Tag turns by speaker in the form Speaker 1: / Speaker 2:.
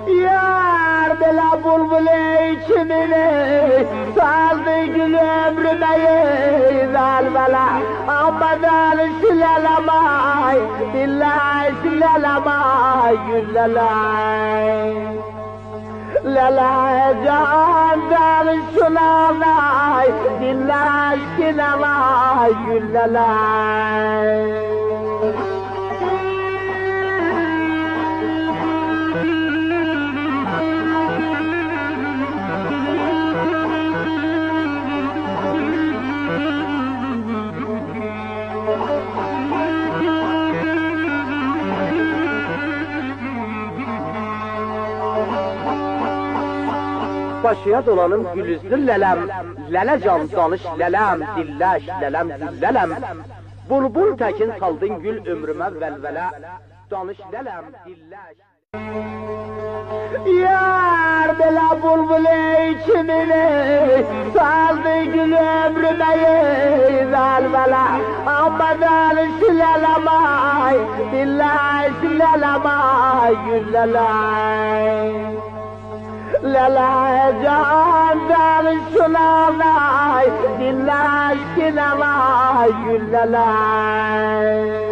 Speaker 1: Yar bela bulbule içimine saldı gül ömrüme zalbala ammadan silalamay billahi silalamay güllalay lalay candan sulanay billahi silalamay güllalay. Başıya dolanım gülüzlü lelem, lele can danış lelem, dilleş lelem zillelem. Bulbul tekin saldın gül ömrüme velvele, danış lelem, dilleş. Yar bela bulbule içimine saldı gül ömrüme velvele, ammadan silalamay, dilleş silalamay güllalay. Lalay candan sulanay, dilleş silalamay güllalay.